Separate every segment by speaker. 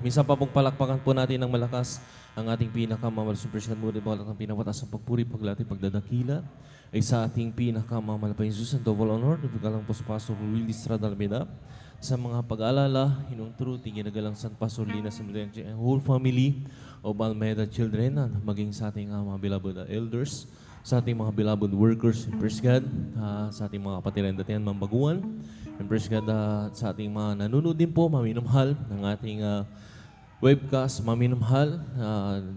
Speaker 1: Minsan pa pong palakpakan po natin ng malakas ang ating pinakamamalasong presyon mo rin ang pinapataas ng pagpuri, paglati, pagdadakila ay sa ating pinakamamalaking Jesus and double honor. Nagagalang po sa Pastor Willie Estrada Almeida sa mga pag-aalala, hinong truth, ginagalang San Pastor Lina Samaritan and whole family of Almeida children, maging sa ating mga beloved elders, sa ating mga beloved workers, and praise God, sa ating mga kapatiran datihan, mambaguan, and praise God, sa ating mga nanonood din po, maminamahal ng ating webcast, maminamahal,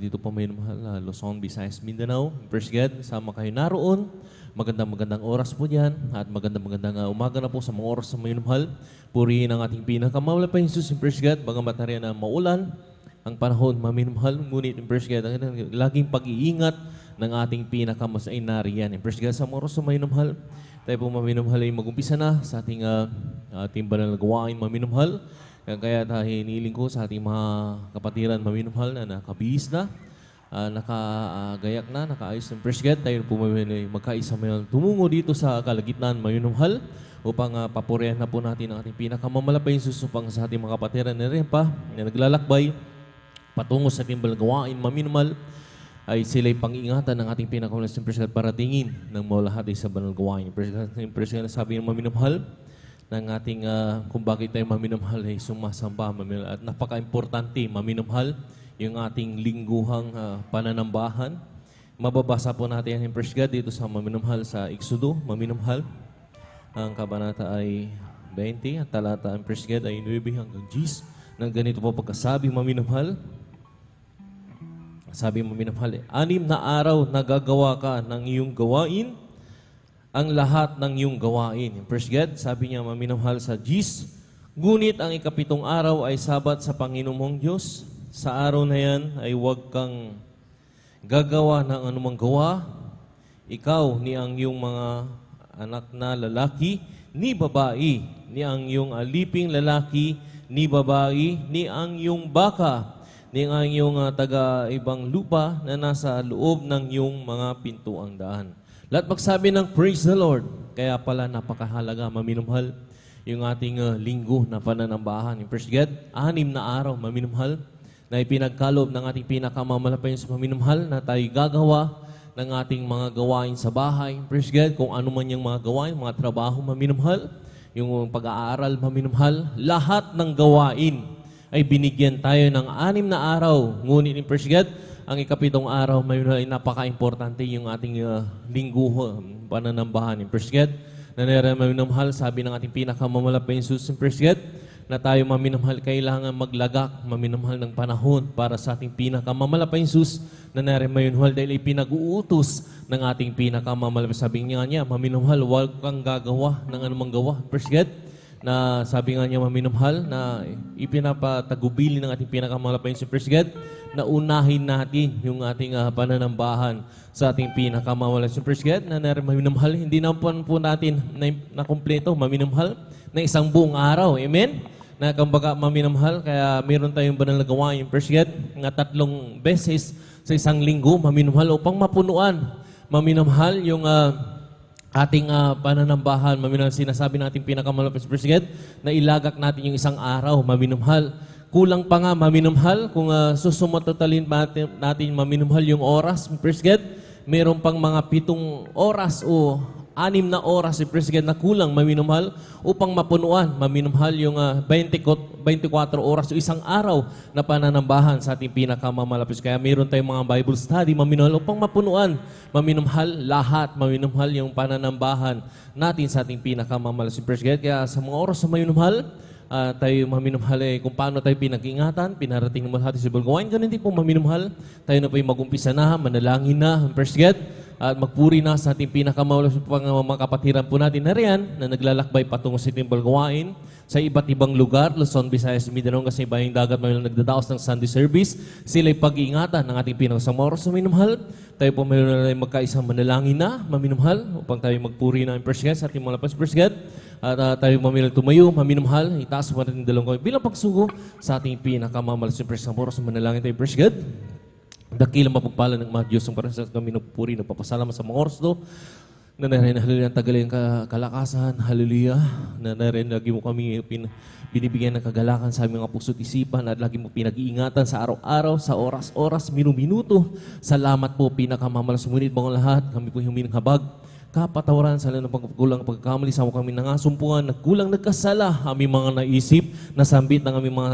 Speaker 1: dito po maminamahal, Luzon, Visayas, Mindanao. Praise God, sama kayo naroon. Magandang oras po yan at magandang umaga na po sa mga oras na maminamahal. Purihin ang ating pinakamawala pa Jesus, praise God, baga matarian na maulan, ang panahon maminamahal, ngunit praise God, laging pag-iingat ng ating pinakamasain nariyan. Praise God, sa mga oras na maminamahal, tayo po maminamahal ay mag-umpisa na sa ating banal na gawain maminamahal. Kaya hiniling ko sa ating mga kapatiran maminamahal na nakabihis na, nakagayak na, nakaayos ng praise God. Tayo po magkaisa ngayon tumungo dito sa kalagitnaan maminamahal upang papurihan na po natin ang ating pinakamamalapay Jesus upang sa ating mga kapatiran na rin pa na naglalakbay patungo sa ating balagawain maminamahal ay sila'y pang-ingatan ng ating pinakamalasong praise God para tingin ng maulahat ay sa banal gawain. Praise God na sabi ng maminamahal ng ating kung bakit tayo maminamahal ay sumasamba maminamahal. At napaka-importante maminamahal yung ating lingguhang pananambahan. Mababasa po natin ang praise God dito sa maminamahal sa Exodo, maminamahal. Ang kabanata ay 20, ang talata ang praise God ay 9 hanggang 10. Nang ganito po pagkasabi maminamahal. Sabi maminamahal, 6 na araw nagagawa ka ng iyong gawain, ang lahat ng iyong gawain. Praise God, sabi niya maminamahal sa Gis, ngunit ang ikapitong araw ay sabat sa Panginoon mong Diyos. Sa araw na yan ay huwag kang gagawa ng anumang gawa, ikaw ni ang iyong mga anak na lalaki, ni babae, ni ang iyong aliping lalaki, ni babae, ni ang iyong baka, ni ang iyong taga-ibang lupa na nasa loob ng iyong mga pintuang daan. Lahat magsabi ng praise the Lord. Kaya pala napakahalaga, maminamahal, yung ating linggo na pananambahan. Praise God, 6 na araw, maminamahal, na ipinagkalob ng ating pinakamamalapay sa maminamahal na tayo gagawa ng ating mga gawain sa bahay. Praise God, kung ano man yung mga gawain, mga trabaho, maminamahal, yung pag-aaral, maminamahal, lahat ng gawain ay binigyan tayo ng 6 na araw. Ngunit, praise God, ang ikapitong araw, may napaka-importante yung ating linggo pananambahan. Praise God, na maminamahal, sabi ng ating pinakamamalapay Jesus, praise God, na tayo maminamahal, kailangan maglagak, maminamahal ng panahon para sa ating pinakamamalapay Jesus, na maminamahal dahil ipinag-uutos ng ating pinakamamalapay. Sabi niya, maminamahal, huwag kang gagawa ng anumang gawa. Praise God, na sabi nga niya maminamahal na ipinapatagubili ng ating pinakamalapay sa praise God, na unahin natin yung ating pananambahan sa ating pinakamalapay sa praise God, na maminamahal, hindi naman po natin na kumpleto, maminamahal, na isang buong araw. Amen? Na kumbaga maminamahal, kaya meron tayong banal na gawain yung praise God, nga 3 beses sa isang linggo, maminamahal, upang mapunuan, maminamahal, yung ating pananambahan, maminamahal, sinasabi natin pinakamalapit sa praise God, na ilagak natin yung isang araw, maminamahal. Kulang pa nga, maminamahal, kung susumototalin natin, maminamahal, yung oras, praise God, meron pang mga 7 oras o 6 na oras, praise God, na kulang, maminamahal, upang mapunuan, maminamahal, yung 24 oras o isang araw na pananambahan sa ating pinakamamalapit. Kaya meron tayong mga Bible study, maminamahal, upang mapunuan, maminamahal, lahat, maminamahal, yung pananambahan natin sa ating pinakamamalapit. Praise God, kaya sa mga oras na maminamahal, tayo maminamahal, kung paano tayo pinag-ingatan, pinarating naman natin sa balgawain, ganun din po maminamahal, tayo na po yung mag-umpisa na, manalangin na, praise God, at magpuri na sa ating pinakamawalas mga kapatiran po natin na riyan na naglalakbay patungo sa timbang gawain sa iba't ibang lugar, Luzon, Visayas, Mindanao, kasi bayang dagat may nagdadaos ng Sunday service. Sila'y pag-iingatan ng ating pinakasamang oras na minumhal. Tayo po mayroon na magkaisang manalangin na maminumhal upang tayo magpuri na ang first God sa ating mga lapas first God. At tayo mamilang tumayo, maminumhal, itaas mo natin dalawang kami bilang pagsugo sa ating pinakamamalas ng first oras na manalangin tayo first God. Dakilang mapagpala ng mga Diyos ang parang sa kami nagpuri, nagpapasalamat sa mga oras do. Na narin, hallelujah, ang tagaling kalakasan, hallelujah, na narin, lagi mo kami binibigyan ng kagalakan sa aming mga puso't isipan at lagi mo pinag-iingatan sa araw-araw, sa oras-oras, minuto. Salamat po, pinakamamalas, ngunit mga lahat, kami po huminang habag, kapatawaran sa lahat ng pagkukulang pagkakamali sa kami nangasumpungan, nagkulang nagkasala, aming mga naisip, nasambit ng aming mga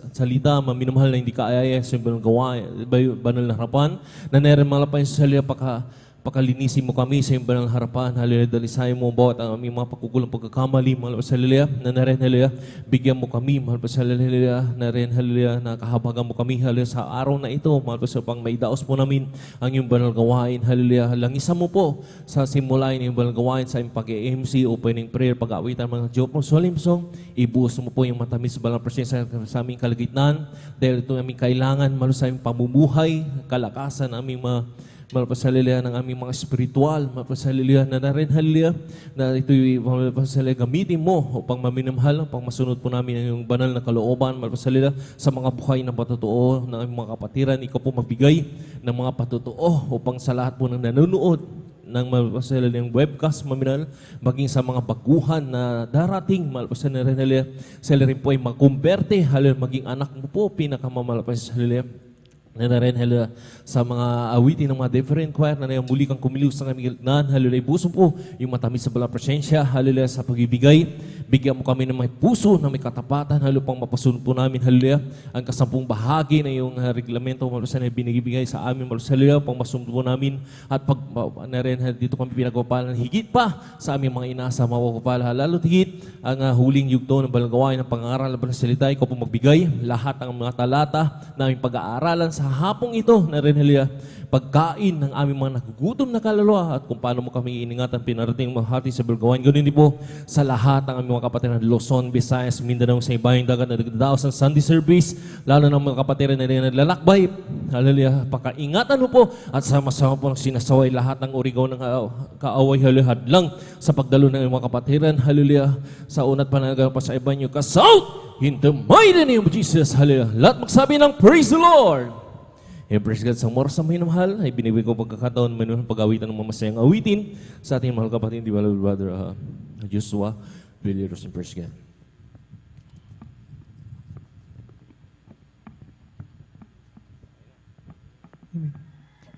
Speaker 1: salita, maminamahal na hindi kaayaya sa banal na harapan, na narin mga lapay sa salita pakalinisin mo kami sa iyong banal harapan. Hallelujah, dalisayan mo bawat ang aming mga pagkukulang pagkakamali. Mahal pa sa hallelujah, na narin, hallelujah, bigyan mo kami. Mahal pa sa hallelujah, na rin, hallelujah, na kahabagan mo kami. Hallelujah, sa araw na ito, mahal pa sa pang maidaos po namin ang iyong banal gawain. Hallelujah, langisan mo po sa simulain ng iyong banal gawain sa iyong pag-EMC, opening prayer, pag-aawitan, mga Diyo po, solemn song, ibuhos mo po yung matamis sa banal presensya sa aming kalagitnaan. Dahil ito aming kailangan, mahal sa aming pamumuhay, kalakasan, aming malpasalilihan ng aming mga spiritual, malpasalilihan na rin, hallelujah, na ito'y malpasalilihan gamitin mo upang maminamahal, upang masunod po namin ang iyong banal na kalooban, malpasalilihan sa mga buhay ng patutuo ng aming mga kapatiran. Ikaw po magbigay ng mga patutuo upang sa lahat po ng nanonood ng malpasalilihan webcast, maminal, maging sa mga baguhan na darating, malpasalilihan, hallelujah, sila rin po ay makumberte, hallelujah, maging anak mo po, pinakamalpasalilihan, na rin, hallelujah, sa mga awitin ng mga different choir na muli kang kumilos sa aming gilnan, hallelujah, ibuso po yung matamis sa balang presensya, hallelujah, sa pag-ibigay. Bigyan mo kami ng may puso, na may katapatan, hallelujah, pang mapasunod po namin, hallelujah, ang kasampung bahagi na yung reglamento, hallelujah, na binigibigay sa amin, hallelujah, pang masunod po namin, at pag na rin, dito kami pinagpapalan higit pa sa aming mga inasa, mapapapala, lalo higit ang huling yugto ng balagawain ng pangaral ng salita. Ikaw po magbigay lahat ng mga talata na aming pag-aaralan sa hapong ito, na rin, hallelujah, pagkain ng aming mga nagugutom na kaluluwa at kung paano mo kami iningatan pinarating mga hati sa balagawain. Ganun din po sa lahat ng aming mga kapatiran ng Luzon, Visayas, Mindanao, sa ibayang dagat na nagdadaos ng Sunday service, lalo ng mga kapatiran na naglalakbay. Hallelujah, pakaingatan mo po at sama-sama po ng sinasaway lahat ng origaw ng kaaway, hallelujah, hadlang sa pagdalo ng mga kapatiran, hallelujah, sa unat pananagal pa sa iba nyo, kasaut in the mighty name of Jesus, hallelujah. Lahat magsabi ng praise the Lord. Praise God, sa oras na minamahal, ay binibigay ko pagkakataon, manuhan pag-awitan ng mamasayang awitin sa ating mahal kapatid, di ba, Brother Joshua Villiers, and praise God.
Speaker 2: Amen.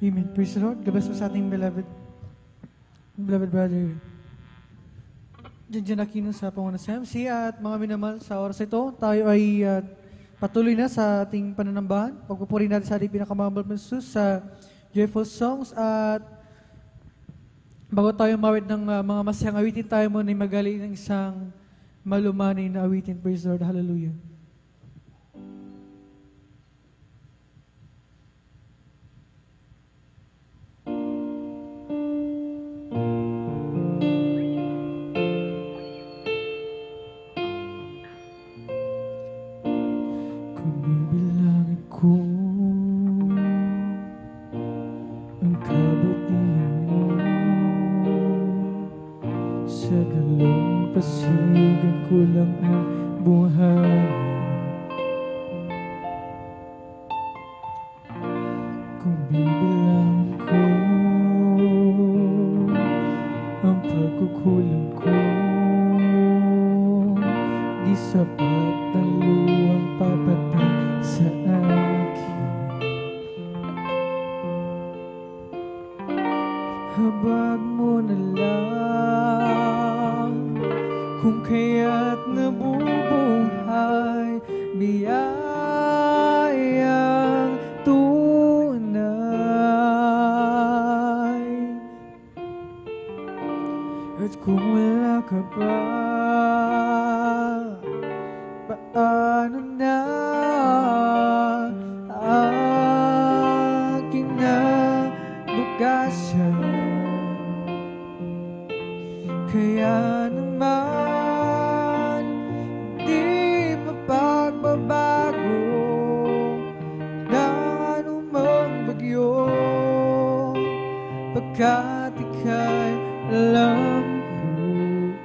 Speaker 2: Amen. Praise the Lord. Gabas mo sa ating beloved brother Janjan Aquino sa panguna sa MC, at mga minamahal, sa oras ito, tayo ay patuloy na sa ating pananambahan. Pagpupuri natin sa ating pinakamahal na Jesus sa joyful songs, at bago tayo mawid ng mga masayang awitin, tayo muna ay magaling ng isang malumanay na awitin. Praise the Lord. Hallelujah. Pasigan ko lang ang buhay. Kung bibilangin ko ang pagkukulang ko, di sapat ang luwang papatay sa akin. Habag mo na lang kung kaya't nabubuhay, biyayang tunay. At kung wala ka ba, paano na aking nabukasan? kaya naman di mapagbabago ng anumang bagyo, pagkat ika'y alam ko.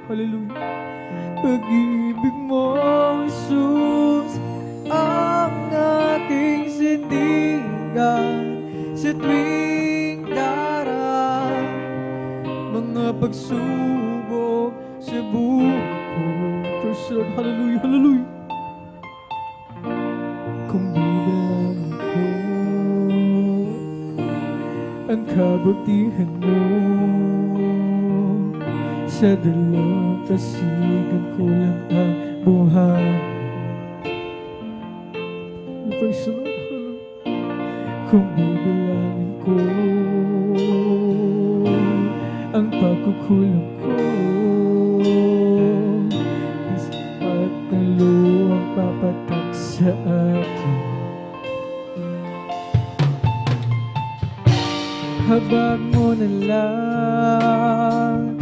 Speaker 2: Hallelujah. Pag-ibig mo, Jesus, ang ating sindigan sa tuwing darang mga pagsubok sa buhay ko. Praise the Lord. Hallelujah, hallelujah. Kung bibilangin ko ang kabutihan mo, sa dalampasigan ko lang ang buhay. Praise the Lord. Kung bibilangin ko ang pagkukulang ko, at ng luwang papatak sa akin, habag mo na lang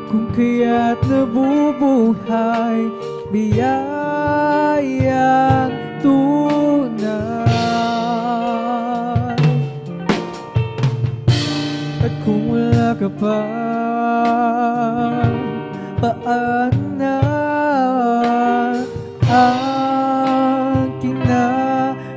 Speaker 2: kung kaya't nabubuhay, biyayang tunay. At kung wala ka pa, paano na ang kinabukasan?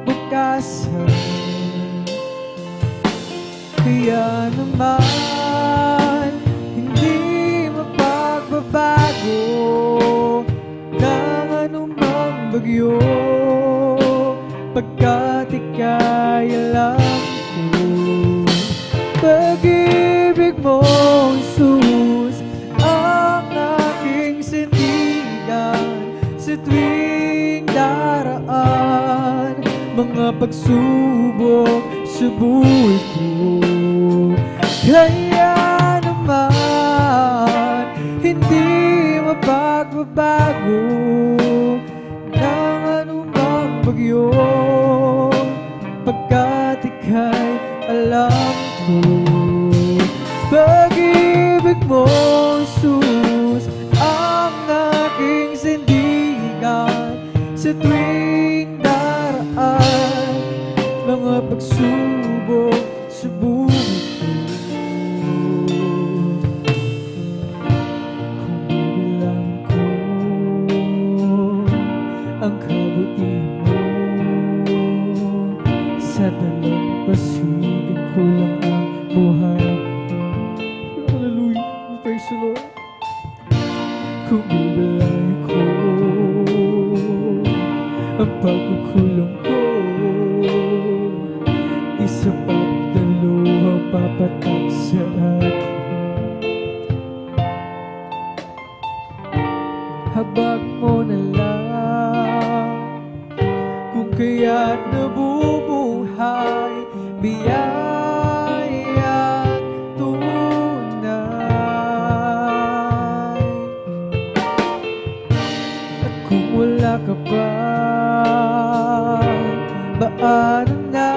Speaker 2: Kaya naman hindi mapagbabago ng anumang bagyo, pagkat ika'y alam ko. Pag-ibig mo, Jesus, ang aking sindigan sa tuwing daraan mga pagsubok sa buhay ko. Kaya naman hindi mapagbabago ng anumang bagyo, pagkat ika'y alam ko. Pag-ibig mo, Jesus, ang aking sindigan sa tuwing daraan mga pagsubok sa buhay ko. Kung bibilangin ko ang kabutihan mo, sa dalampasigan ko lang ang buhay. Hallelujah. Praise the Lord. Kung bibilangin ko ang pagkukulong ko, isapat na luha papatak sa akin. Habag mo na lang kung kaya't nabubuhay, biyayang tunay. At kung wala ka pa, paano na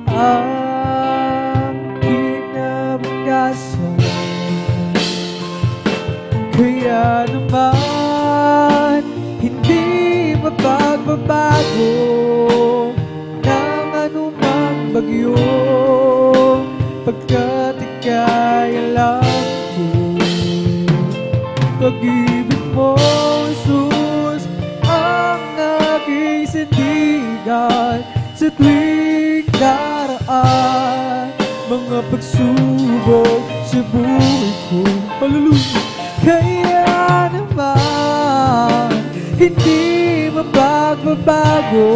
Speaker 2: ang kinabukasan? Kaya naman hindi mapagbabago ng anumang bagyo, pagkat ika'y alam ko. Pag-ibig mo, Jesus, ang aking sindigan sa tuwing daraan mga pagsubok sa buhay ko. Hallelujah. Kaya naman hindi mapagbabago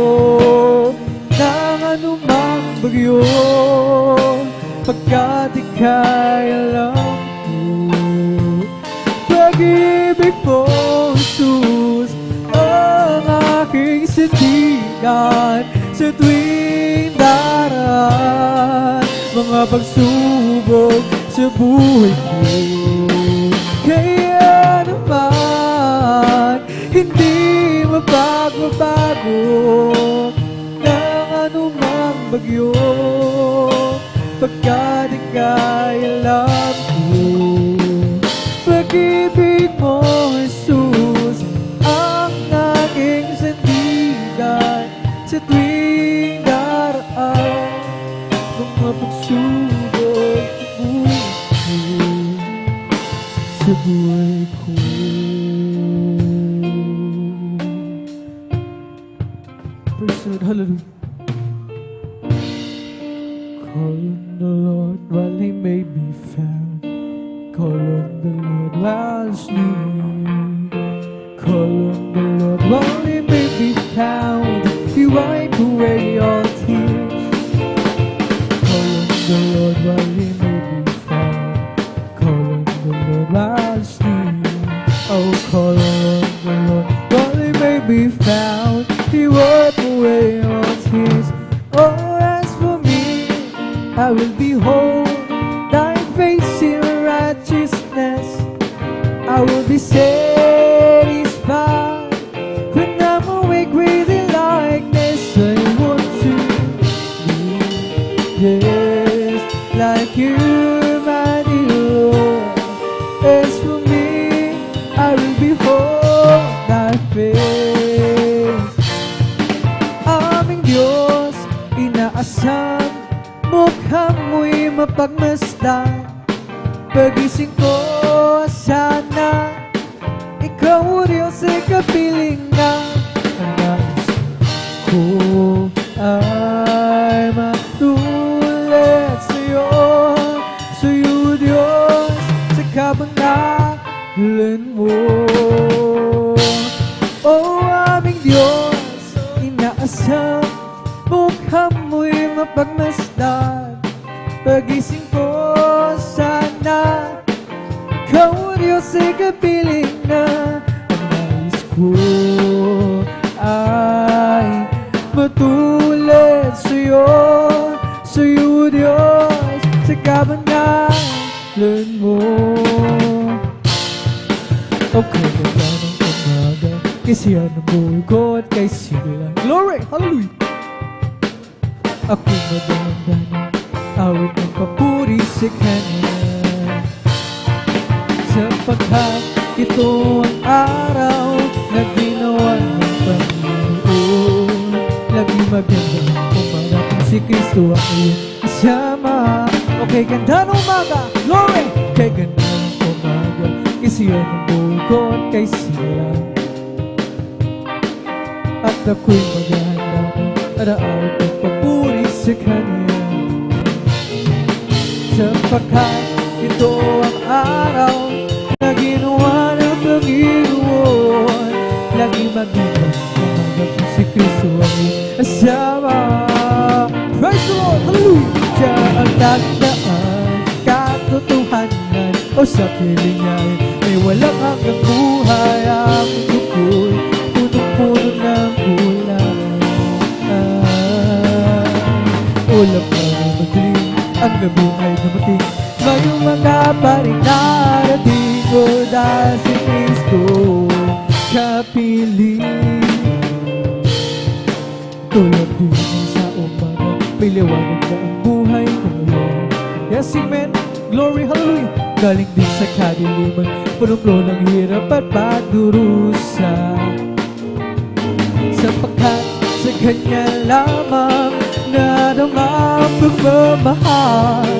Speaker 2: ng anumang bagyo, pagkat ika'y alam ko. Pag-ibig mo, Jesus, ang aking sindigan sa tuwing daraan mga pagsubok sa buhay ko. Kaya naman hindi mapagbabago ng anumang bagyo, pagkat ika'y alam ko. pag-ibig mo, Jesus, ang aking sandigan sa tuwing daraan mga pagsubok sa buhay ko. Praise the Lord, hallelujah. Call on the Lord while He may be found. Call on the Lord while He's near. Call on the Lord while He may be found. He wipe away all tears. Call on the Lord while He may be found. Call on the Lord while He's near. Oh, call on the Lord while He may be found. He wipe away all tears. Oh, as for me, I will behold Thy face in righteousness. I will be satisfied when I'm awake with the likeness. I want to be just like You, mighty Lord. As for me, I will behold Thy face. Aming Diyos, inaasam, mukha mo'y mapagmasdan. Pagising ko, sana Ikaw, O Diyos, ay kapiling na. Ang nais ko ay matulad sa'yo, sa'yo, Diyos, sa kabanalan mo. O aming Diyos, inaasam, mukha mo'y mapagmasdan. Pagising ko, sana Ikaw, O Diyos, ay kapiling na. Ang nais ko ay matulad sa'yo, sa'yo, Diyos, sa kabanalan mo. O kaganda ng umaga, kasiyahan ng buhay ko at kay sila. Glory! Hallelujah! Ako'y madanda ng awit ng papuri sa Kanya, sapagkat ito ang araw na ginawa ng Panginoon. Lagi magandang umaga kung si Kristo ang iyong kasama. Okay, ganda ng umaga, glory! Kay ganda ng umaga, kisiyan ng buhay ko at kay sila. At ako'y maghahanda ng araw ng papuri sa Kanya, sapagkat ito ang araw na ginawa ng Panginoon. Lagi magandang umaga kung si Kristo ang iyong kasama. Praise the Lord! Hallelujah! Siya ang tagdaan, katotohanan, o sa piling niya ay walang hanggang buhay. Ang mundo ko'y punong-puno ng ulan. Ulap na madilim, ang gabi ay dumating. Ngayong mga paring narating ko dahil si Kristo kapiling. Tulad din sa umaga, may liwanag na ang buhay ko ngayon. Yes, amen, glory, hallelujah. Galing din sa kadiliman, punong-puno ng hirap at pagdurusa. Sapagkat sa Kanya lamang nadama ang pagmamahal.